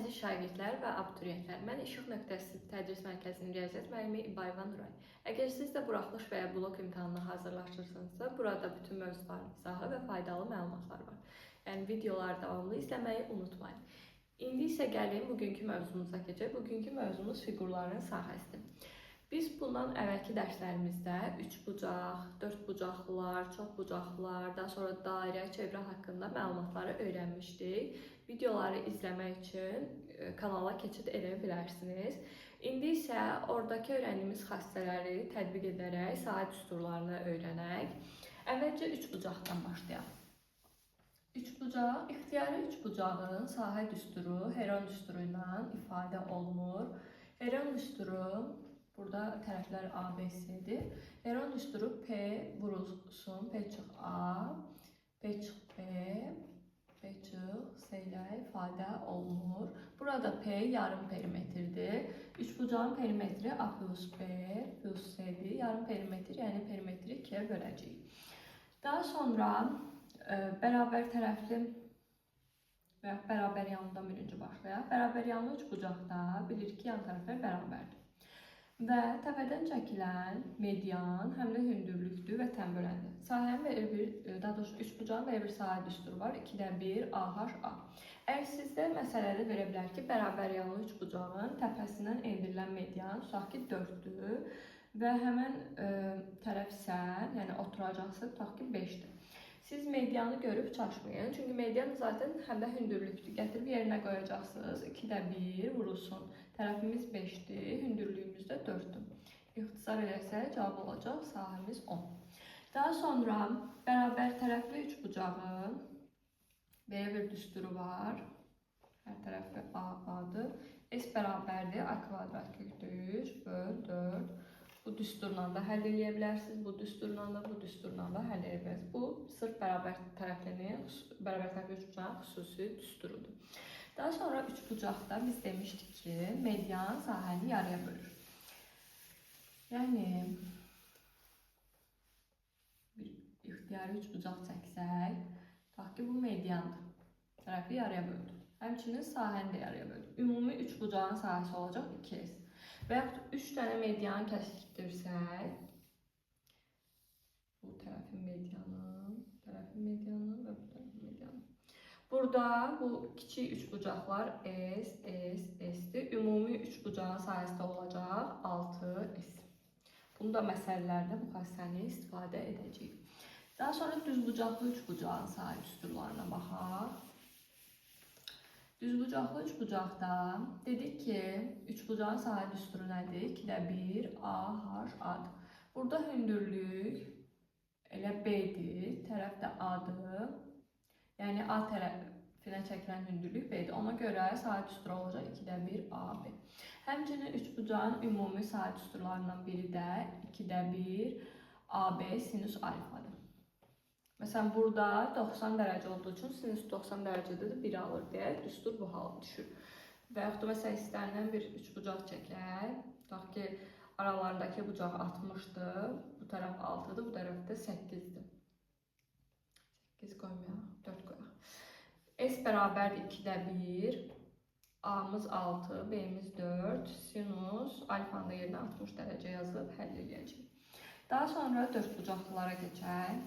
əziz şagirdlər və abituriyentlər, mən İşıq Nöqtəsi Tədris Mərkəzinin riyaziyyat müəllimi İbayeva Nuray. Əgər siz də buraxılış və ya blok imtahanına hazırlaşırsınızsa, burada bütün mövzuların izahı və faydalı məlumatlar var. Yəni videoları davamlı izləməyi unutmayın. İndi isə gəlin bugünkü mövzumuza keçək. Bugünkü mövzumuz fiqurların sahəsidir. Biz bundan əvvəlki dərslərimizdə 3 bucaq, 4 bucaqlılar, çox bucaqlılar, daha sonra dairə, çevrə haqqında məlumatları öyrənmişdik. Videoları izləmək üçün kanala keçid edə bilərsiniz. İndi isə oradakı öyrəndiyimiz xassələri tətbiq edərək sahə düsturlarını öyrənək. Əvvəlcə 3 bucaqdan başlayaq. 3 bucaq, ixtiyari 3 bucağın sahə düsturu Heron düsturu ilə ifadə olunur. Heron düsturu burada tərəflər A, B, C-dir. Heron düsturu P vurulsun, P çıx A, P çıx B, P çıx C ilə ifadə olunur. Burada P yarım perimetrdir. 3 bucağın perimetri A plus B plus C-dir. Yarım perimetr, yəni perimetri 2-yə böləcəyik. Daha sonra bərabər tərəfli və ya bərabər yanından birinci başlayaq. Bərabər yanlı 3 bucaqda bilirik ki, yan tərəflər bərabərdir. Və təpədən çəkilən median həm də hündürlükdür və tənböləndir. Sahənin belə bir, daha doğrusu 3 bucağın belə bir sahə düsturu var. 2-də 1 AHA. Əgər sizdə məsələdə verə bilər ki, bərabər yanlı 3 bucağın təpəsindən endirilən median tutaq ki 4-dür və həmən tərəf isə, yəni oturacaqsı tutaq ki 5-dir. Siz medianı görüb çaşmayın. Çünki median zaten həm də hündürlükdür. Gətirib yerinə qoyacaqsınız. 2-də 1 vurulsun. Tərəfimiz 5-dir, hündürlüyümüz də 4-dür. İxtisar eləsək cavab olacaq sahəmiz 10. Daha sonra bərabər tərəfli 3 bucağın belə bir düsturu var. Hər tərəfi A-dır. S bərabərdir A kvadrat kökdə 3 böl 4. Bu düsturla da həll edə bilərsiniz, bu düsturla da, bu düsturla da həll edə bilərsiniz. Bu sırf bərabər tərəfli 3 bucağın xüsusi düsturudur. Daha sonra 3 bucaqda biz demişdik ki, median sahəni yarıya bölür. Yəni, bir ixtiyari 3 bucaq çəksək, tutaq ki, bu mediandır. Tərəfi yarıya böldür. Həmçinin sahəni də yarıya böldür. Ümumi 3 bucağın sahəsi olacaq 2S. Və yaxud 3 dənə median kəsdirsək, bu tərəfin medianı və bu tərəfin medianı. Burada bu kiçik 3 bucaqlar S, S, S'dir. Ümumi 3 bucağın sahəsi olacaq 6S. Bunu da məsələlərdə bu xassəni istifadə edəcəyik. Daha sonra düz bucaqlı 3 bucağın sahə düsturlarına baxaq. Düz bucaqlı 3 bucaqda dedik ki, 3 bucağın sahə düsturu nədir? 2-də 1 AHA'dır. Burada hündürlük elə B'dir, tərəf də A'dır. Yəni A tərəfinə çəkilən hündürlük B'dir. Ona görə sahə düsturu olacaq 2-də 1 AB. Həmçinin 3 bucağın ümumi sahə düsturlarından biri də 2-də 1 AB sinüs alfadır. Məsələn, burada 90 dərəcə olduğu üçün sinüs 90 dərəcədə də 1 alır deyə düstur bu hal düşür. Və yaxud da məsələn, istənilən bir 3 bucaq çəkək. Tutaq ki, aralarındakı bucaq 60-dır, bu tərəf 6-dır, bu tərəf də 8-dir. 8 qoymayaq, 4 qoyaq. S bərabərdir 2-də 1, A-mız 6, B-miz 4, sinus alfanın da yerinə 60 dərəcə yazıb həll edəcəyik. Daha sonra 4 bucaqlılara keçək.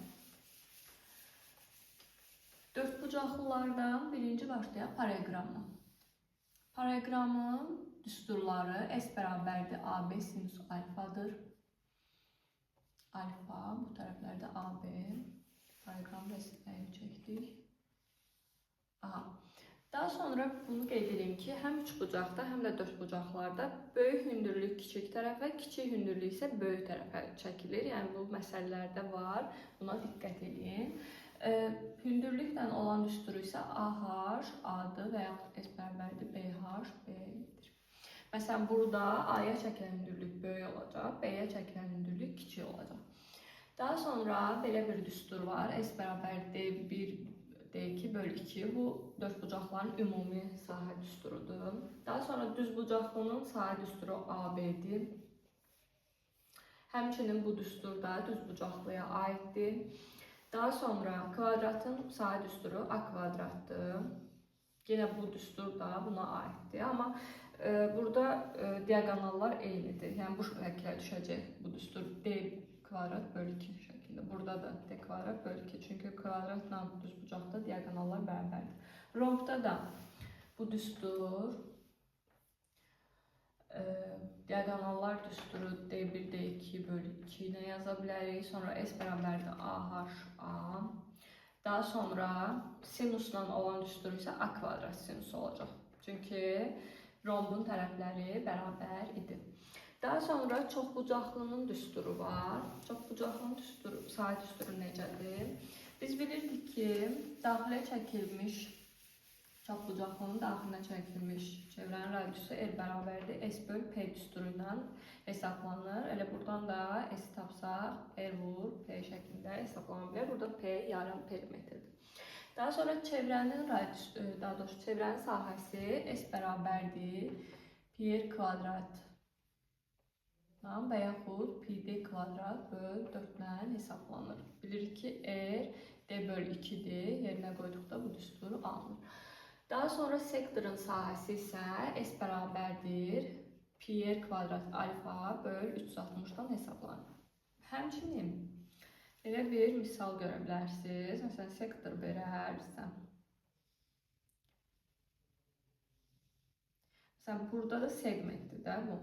4 bucaqlılardan birinci başlayaq paralelogramla. Paralelogramın düsturları S bərabərdir AB sinüs alfadır. Alfa, bu tərəflərdə AB. Paralelogram rəsmlərini çəkdik. Aha. Daha sonra bunu qeyd edeyim ki, həm 3 bucaqda, həm də 4 bucaqlarda böyük hündürlük kiçik tərəfə, kiçik hündürlük isə böyük tərəfə çəkilir. Yəni bu məsələlərdə var. Buna diqqət edin. Hündürlüklə olan düsturu isə AH, A-dır və yaxud S bərabərdir BH, B-dir. Məsələn, burada A-ya çəkilən hündürlük böyük olacaq, B-yə çəkilən hündürlük kiçik olacaq. Daha sonra belə bir düstur var. S bərabərdir 1, D2 bölü 2. Bu 4 bucaqların ümumi sahə düsturudur. Daha sonra düz bucaqlının sahə düsturu AB-dir. Həmçinin bu düstur da düz bucaqlıya aiddir. Daha sonra kvadratın sahə düsturu A kvadratdır. Yenə bu düstur da buna aiddir. Amma burada diagonallar eynidir. Yəni bu şəklə düşəcək bu düstur D kvadrat bölü 2 şəklində. Burada da D kvadrat bölü 2. Çünki kvadratla düzbucaqda diagonallar bərabərdir. Rombda da bu düstur diagonallar düsturu D1, D2 bölü 2 ilə yaza bilərik. Sonra S bərabərdir AHA. Daha sonra sinusla olan düstur isə A kvadrat sinus olacaq. Çünki rombun tərəfləri bərabər idi. Daha sonra çoxbucaqlının düsturu var. Çoxbucaqlının düsturu, sahə düsturu necədir? Biz bilirdik ki, daxilə çəkilmiş çoxbucaqlının daxilinə çəkilmiş çevrənin radiusu R bərabərdir S bölü P düsturu ilə hesablanır. Elə buradan da S tapsaq, R vur P şəklində hesablana bilər. Burada P yarım perimetrdir. Daha sonra çevrənin radiusu, daha doğrusu çevrənin sahəsi S bərabərdir pi r kvadrat və yaxud pi d kvadrat bölü 4 ilə hesablanır. Bilirik ki, R D bölü 2-dir. Yerinə qoyduqda bu düstur alınır. Daha sonra sektorun sahəsi isə S bərabərdir pi r kvadrat alfa bölü 360-dan hesablanır. Həmçinin belə bir misal görə bilərsiniz. Məsələn, sektor verərsən. Məsələn, burada da segmentdir də bu.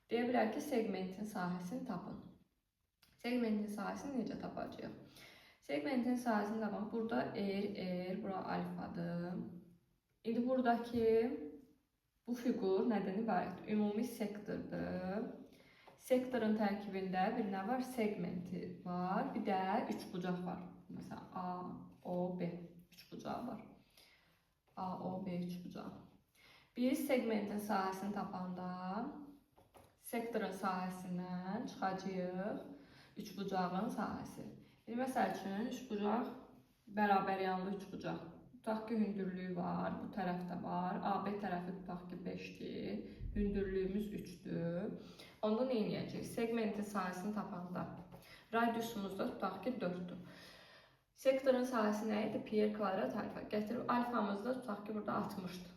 Deyə bilər ki, segmentin sahəsini tapın. Segmentin sahəsini necə tapacağıq? Segmentin sahəsini tapın. Burada R, bura alfadır. İndi buradakı bu fiqur nədən ibarətdir? Ümumi sektordur. Sektorun tərkibində bir nə var? Segmenti var. Bir də üçbucaq var. Məsələn, A, O, B üçbucağı var. A, O, B üçbucağı. Biz segmentin sahəsini tapanda sektorun sahəsindən çıxacağıq üçbucağın sahəsi. Məsəl üçün, üçbucaq bərabər yanlı üçbucaq. Tutaq ki, hündürlüyü var, bu tərəfdə var. AB tərəfi tutaq ki, 5-dir, hündürlüyümüz 3-dür. Onda nə edəcəyik? Segmentin sahəsini tapanda radiusumuz da tutaq ki, 4-dür. Sektorun sahəsi nə idi? Pi r kvadrat alfa. Gətirib alfamızı da tutaq ki, burada 60-dır.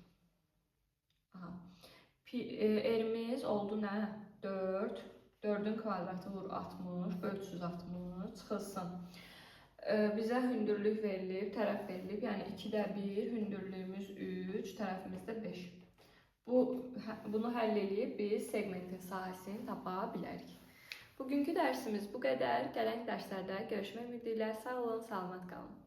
R'miz oldu nə? 4. 4-ün kvadratı vur 60, bölü 360 çıxılsın. Bizə hündürlük verilib, tərəf verilib. Yəni 2-də 1, hündürlüyümüz 3, tərəfimizdə 5. Bunu həll edib biz segmentin sahəsini tapa bilərik. Bugünkü dərsimiz bu qədər. Gələn dərslərdə görüşmək ümidi ilə sağ olun, salamat qalın.